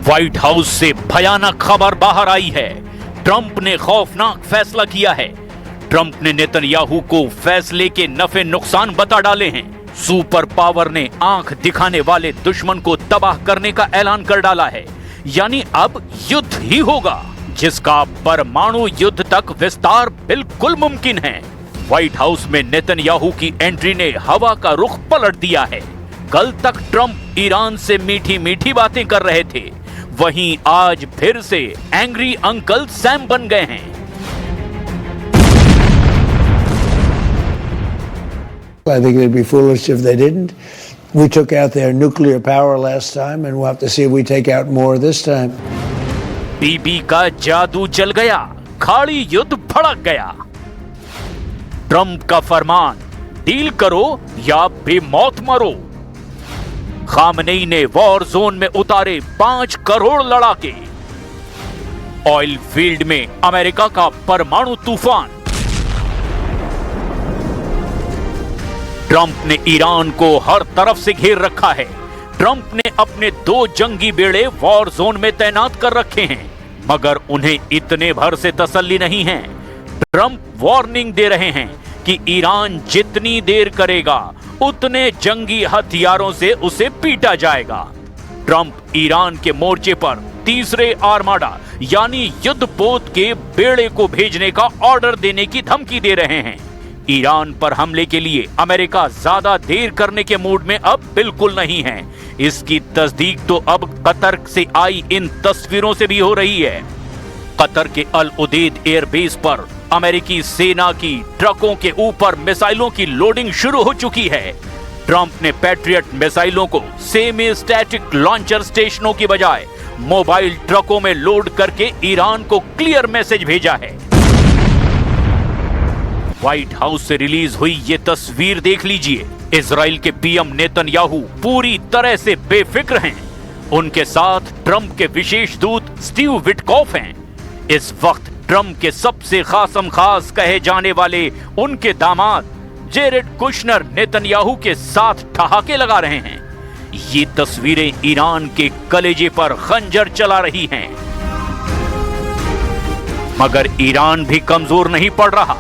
White house से भयानक खबर बाहर आई है। ट्रंप ने खौफनाक फैसला किया है। ट्रंप ने नेतन्याहू को फैसले के नफे नुकसान बता डाले हैं। सुपर पावर ने आंख दिखाने वाले दुश्मन को तबाह करने का ऐलान कर डाला है। यानी अब युद्ध ही होगा, जिसका परमाणु युद्ध तक विस्तार बिल्कुल मुमकिन है। व्हाइट हाउस में नेतन्याहू की एंट्री ने हवा का रुख पलट दिया है। कल तक ट्रंप ईरान से मीठी मीठी बातें कर रहे थे, वहीं आज फिर से एंग्री अंकल सैम बन गए हैं। I think it'd be foolish if they didn't. We took out their nuclear power last time, and we'll have to see if we take out more this time. बीबी का जादू चल गया, खाड़ी युद्ध भड़क गया। ट्रंप का फरमान, डील करो या बेमौत मरो। खामनेई ने वॉर जोन में उतारे 5 करोड़ लड़ाके। ऑयल फील्ड में अमेरिका का परमाणु तूफान। ट्रंप ने ईरान को हर तरफ से घेर रखा है। ट्रंप ने अपने 2 जंगी बेड़े वॉर जोन में तैनात कर रखे हैं, मगर उन्हें इतने भर से तसल्ली नहीं है। ट्रंप वार्निंग दे रहे हैं कि ईरान जितनी देर करेगा उतने जंगी हथियारों से उसे पीटा जाएगा। ट्रंप ईरान के मोर्चे पर तीसरे आर्माडा यानी युद्धपोत के बेड़े को भेजने का ऑर्डर देने की धमकी दे रहे हैं। ईरान पर हमले के लिए अमेरिका ज्यादा देर करने के मूड में अब बिल्कुल नहीं है। इसकी तस्दीक तो अब कतर से आई इन तस्वीरों से भी हो रही है। कतर के अल उदेद एयरबेस पर अमेरिकी सेना की ट्रकों के ऊपर मिसाइलों की लोडिंग शुरू हो चुकी है। ट्रंप ने पैट्रियट मिसाइलों को सेमी स्टैटिक लॉन्चर स्टेशनों की बजाय मोबाइल ट्रकों में लोड करके ईरान को क्लियर मैसेज भेजा है। व्हाइट हाउस से रिलीज हुई ये तस्वीर देख लीजिए। इजराइल के पीएम नेतन्याहू पूरी तरह से बेफिक्र हैं। उनके साथ ट्रंप के विशेष दूत स्टीव विटकॉफ हैं। इस वक्त ट्रंप के सबसे खासम खास कहे जाने वाले उनके दामाद जेरेड कुशनर नेतन्याहू के साथ ठहाके लगा रहे हैं। ये तस्वीरें ईरान के कलेजे पर खंजर चला रही हैं। मगर ईरान भी कमजोर नहीं पड़ रहा।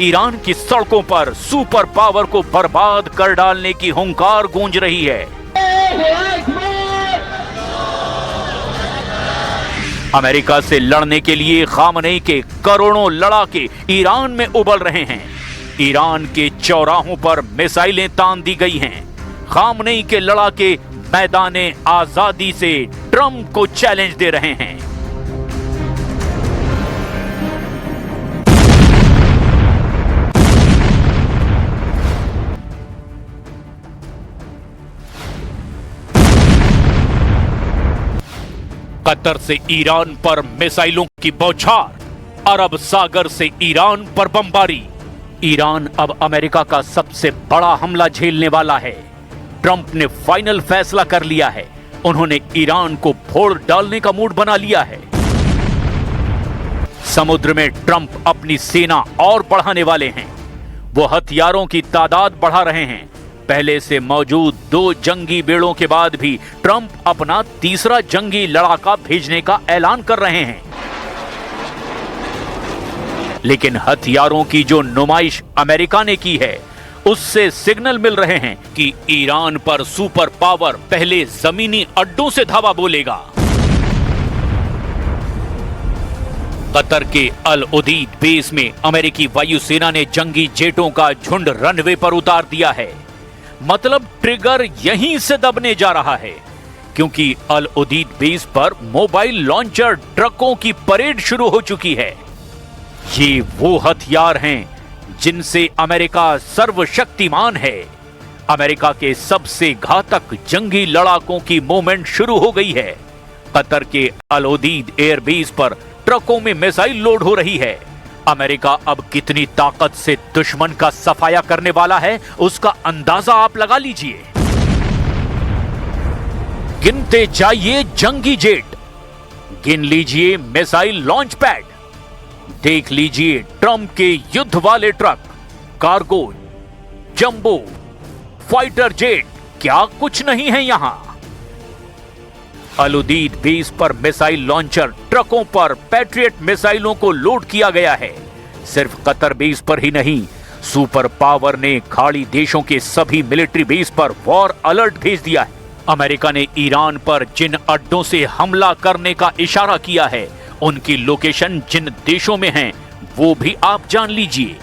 ईरान की सड़कों पर सुपर पावर को बर्बाद कर डालने की हुंकार गूंज रही है। अमेरिका से लड़ने के लिए खामनेई के करोड़ों लड़ाके ईरान में उबल रहे हैं। ईरान के चौराहों पर मिसाइलें तान दी गई हैं। खामनेई के लड़ाके मैदाने आजादी से ट्रंप को चैलेंज दे रहे हैं। कतर से ईरान पर मिसाइलों की बौछार, अरब सागर से ईरान पर बमबारी। ईरान अब अमेरिका का सबसे बड़ा हमला झेलने वाला है। ट्रंप ने फाइनल फैसला कर लिया है। उन्होंने ईरान को फोड़ डालने का मूड बना लिया है। समुद्र में ट्रंप अपनी सेना और बढ़ाने वाले हैं। वो हथियारों की तादाद बढ़ा रहे हैं। पहले से मौजूद 2 जंगी बेड़ों के बाद भी ट्रंप अपना तीसरा जंगी लड़ाका भेजने का ऐलान कर रहे हैं। लेकिन हथियारों की जो नुमाइश अमेरिका ने की है, उससे सिग्नल मिल रहे हैं कि ईरान पर सुपर पावर पहले जमीनी अड्डों से धावा बोलेगा। कतर के अल उदीद बेस में अमेरिकी वायुसेना ने जंगी जेटों का झुंड रनवे पर उतार दिया है। मतलब ट्रिगर यहीं से दबने जा रहा है, क्योंकि अल उदीद बेस पर मोबाइल लॉन्चर ट्रकों की परेड शुरू हो चुकी है। ये वो हथियार हैं जिनसे अमेरिका सर्वशक्तिमान है। अमेरिका के सबसे घातक जंगी लड़ाकों की मूवमेंट शुरू हो गई है। कतर के अल उदीद एयरबेस पर ट्रकों में मिसाइल लोड हो रही है। अमेरिका अब कितनी ताकत से दुश्मन का सफाया करने वाला है, उसका अंदाजा आप लगा लीजिए। गिनते जाइए जंगी जेट, गिन लीजिए मिसाइल लॉन्च पैड, देख लीजिए ट्रंप के युद्ध वाले truck, cargo, jumbo, fighter jet, क्या कुछ नहीं है यहां। अलुदीद बेस पर मिसाइल लॉन्चर ट्रकों पर पैट्रियट मिसाइलों को लोड किया गया है। सिर्फ कतर बेस पर ही नहीं, सुपर पावर ने खाड़ी देशों के सभी मिलिट्री बेस पर वॉर अलर्ट भेज दिया है। अमेरिका ने ईरान पर जिन अड्डों से हमला करने का इशारा किया है, उनकी लोकेशन जिन देशों में हैं, वो भी आप जान लीजिए।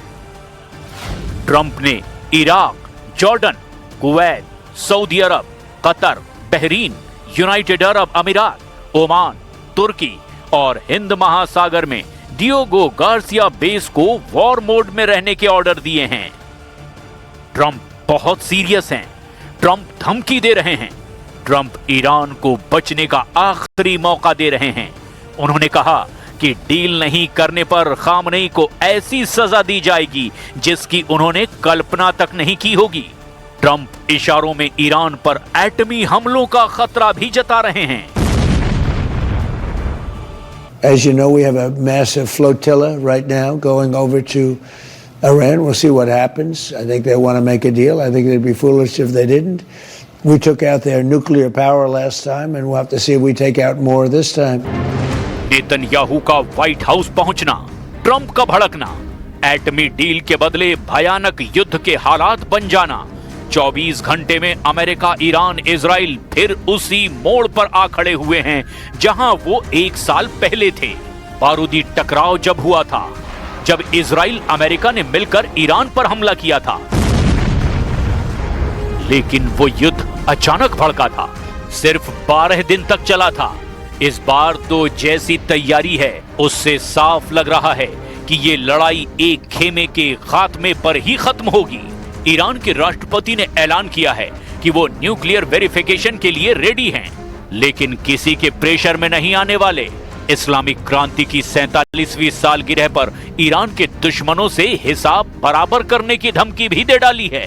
ट्रंप ने इराक, जॉर्डन, कुवैत, सऊदी अरब, कतर, बहरीन, यूनाइटेड अरब अमीरात, ओमान, तुर्की और हिंद महासागर में डियोगो गार्सिया बेस को वॉर मोड में रहने के ऑर्डर दिए हैं। ट्रंप बहुत सीरियस हैं। ट्रंप धमकी दे रहे हैं। ट्रंप ईरान को बचने का आखिरी मौका दे रहे हैं। उन्होंने कहा कि डील नहीं करने पर खामनेई को ऐसी सजा दी जाएगी जिसकी उन्होंने कल्पना तक नहीं की होगी। ट्रंप इशारों में ईरान पर एटमी हमलों का खतरा भी जता रहे हैं। As you know, we have a massive flotilla right now going over to Iran. We'll see what happens. I think they want to make a deal. I think they'd be foolish if they didn't. We took out their nuclear power last time, and we'll have to see if we take out more this time. Netanyahu का white house पहुंचना, Trump का भड़कना, एटमी deal के बदले भयानक युद्ध के हालात बन जाना, 24 घंटे में अमेरिका, ईरान, इजराइल फिर उसी मोड़ पर आ खड़े हुए हैं जहां वो 1 साल पहले थे। बारूदी टकराव जब हुआ था, जब इजराइल अमेरिका ने मिलकर ईरान पर हमला किया था, लेकिन वो युद्ध अचानक भड़का था, सिर्फ 12 दिन तक चला था। इस बार तो जैसी तैयारी है, उससे साफ लग रहा है कि ये लड़ाई एक खेमे के खात्मे पर ही खत्म होगी। ईरान के राष्ट्रपति ने ऐलान किया है कि वो न्यूक्लियर वेरिफिकेशन के लिए रेडी हैं, लेकिन किसी के प्रेशर में नहीं आने वाले। इस्लामिक क्रांति की 47वीं सालगिरह पर ईरान के दुश्मनों से हिसाब बराबर करने की धमकी भी दे डाली है।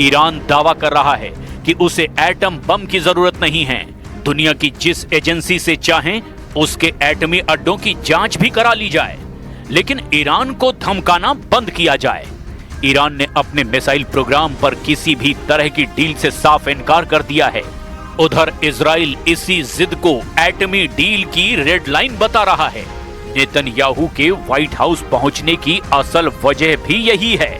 ईरान दावा कर रहा है कि उसे एटम बम की जरूरत नहीं है। दुनिया की जिस एजेंसी से चाहें उसके एटमी अड्डों की जांच भी करा ली जाए, लेकिन ईरान को धमकाना बंद किया जाए। ईरान ने अपने मिसाइल प्रोग्राम पर किसी भी तरह की डील से साफ इनकार कर दिया है। उधर इजराइल इसी जिद को एटमी डील की रेड लाइन बता रहा है। नेतन्याहू के व्हाइट हाउस पहुंचने की असल वजह भी यही है।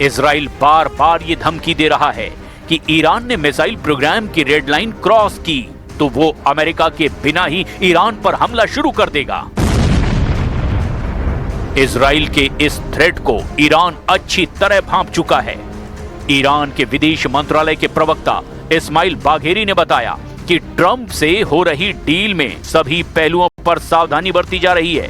इजराइल बार बार ये धमकी दे रहा है कि ईरान ने मिसाइल प्रोग्राम की रेड लाइन क्रॉस की तो वो अमेरिका के बिना ही ईरान पर हमला शुरू कर देगा। इजराइल के इस थ्रेट को ईरान अच्छी तरह भांप चुका है। ईरान के विदेश मंत्रालय के प्रवक्ता इस्माइल बाघेरी ने बताया कि ट्रंप से हो रही डील में सभी पहलुओं पर सावधानी बरती जा रही है।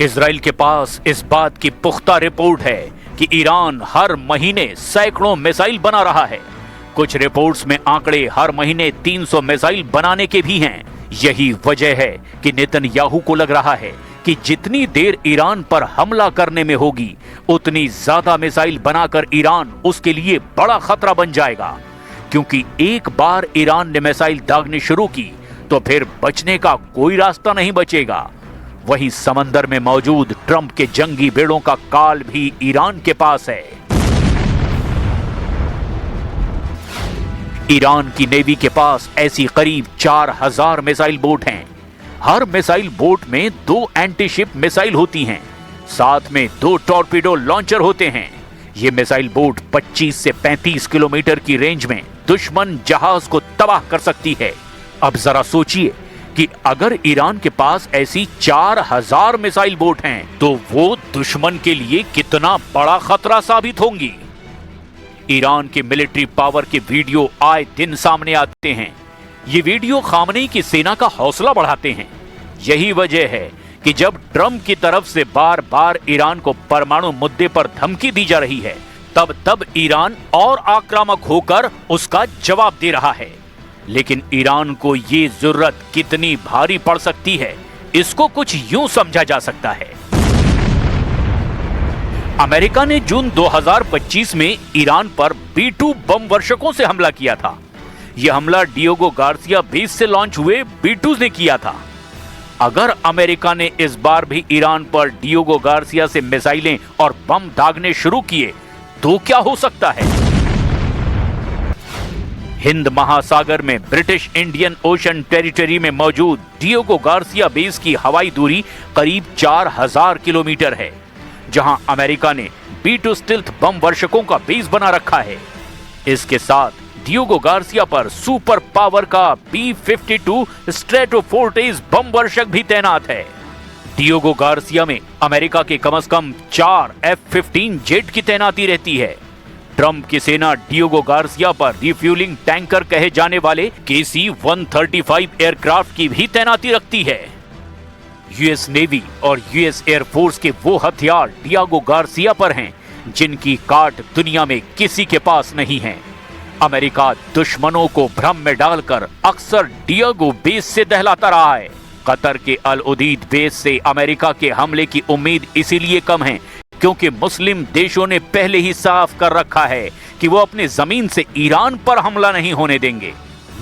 इजराइल के पास इस बात की पुख्ता रिपोर्ट है कि ईरान हर महीने सैकड़ों मिसाइल बना रहा है। कुछ रिपोर्ट्स में आंकड़े हर महीने 300 मिसाइल बनाने के भी हैं। यही वजह है कि नेतन्याहू को लग रहा है कि जितनी देर ईरान पर हमला करने में होगी, उतनी ज्यादा मिसाइल बनाकर ईरान उसके लिए बड़ा खतरा बन जाएगा। क्योंकि एक बार ईरान ने मिसाइल दागनी शुरू की तो फिर बचने का कोई रास्ता नहीं बचेगा। वहीं समंदर में मौजूद ट्रंप के जंगी बेड़ों का काल भी ईरान के पास है। ईरान की नेवी के पास ऐसी करीब 4000 मिसाइल बोट हैं। हर मिसाइल बोट में 2 एंटीशिप मिसाइल होती हैं, साथ में 2 टॉर्पीडो लॉन्चर होते हैं। ये मिसाइल बोट 25 से 35 किलोमीटर की रेंज में दुश्मन जहाज को तबाह कर सकती है। अब जरा सोचिए कि अगर ईरान के पास ऐसी 4000 मिसाइल बोट हैं, तो वो दुश्मन के लिए कितना बड़ा खतरा साबित होंगी। ईरान के मिलिट्री पावर के वीडियो आए दिन सामने आते हैं। ये वीडियो खामनेई की सेना का हौसला बढ़ाते हैं। यही वजह है कि जब ट्रंप की तरफ से बार बार ईरान को परमाणु मुद्दे पर धमकी दी जा रही है, तब ईरान और आक्रामक होकर उसका जवाब दे रहा है। लेकिन ईरान को ये जरूरत कितनी भारी पड़ सकती है, इसको कुछ यूं समझा जा सकता है। अमेरिका ने जून 2025 में ईरान पर B-2 बम वर्षकों से हमला किया था। यह हमला डिएगो गार्सिया बेस से लॉन्च हुए B-2 ने किया था। अगर अमेरिका ने इस बार भी ईरान पर डिएगो गार्सिया से मिसाइलें और बम दागने शुरू किए तो क्या हो सकता है? हिंद महासागर में ब्रिटिश इंडियन ओशन टेरिटरी में मौजूद डिएगो गार्सिया बेस की हवाई दूरी करीब 4000 किलोमीटर है, जहां अमेरिका ने B-2 स्टिल्थ बम वर्षकों का बेस बना रखा है। इसके साथ डिएगो गार्सिया पर सुपर पावर का B-52 स्ट्रेटोफोर्टिस बम वर्षक भी तैनात है। डिएगो गार्सिया में अमेरिका के कम से कम 4 F-15 जेट की तैनाती रहती है। ट्रंप की सेना डिएगो गार्सिया पर रिफ्यूलिंग टैंकर कहे जाने वाले KC-135 एयरक्राफ्ट की भी तैनाती रखती है। यूएस नेवी और यूएस एयरफोर्स के वो हथियार डिएगो गार्सिया पर हैं जिनकी काट दुनिया में किसी के पास नहीं है। अमेरिका दुश्मनों को भ्रम में डालकर अक्सर डिएगो बेस से दहलाता रहा है। कतर के अल उदीद बेस से अमेरिका के हमले की उम्मीद इसीलिए कम है क्योंकि मुस्लिम देशों ने पहले ही साफ कर रखा है कि वो अपने जमीन से ईरान पर हमला नहीं होने देंगे।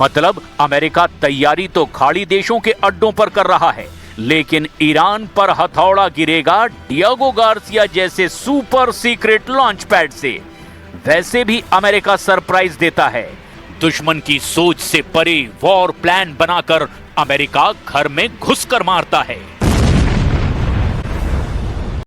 मतलब अमेरिका तैयारी तो खाड़ी देशों के अड्डों पर कर रहा है, लेकिन ईरान पर हथौड़ा गिरेगा डिएगो गार्सिया जैसे सुपर सीक्रेट लॉन्च पैड से। वैसे भी अमेरिका सरप्राइज देता है। दुश्मन की सोच से परे वॉर प्लान बनाकर अमेरिका घर में घुसकर मारता है।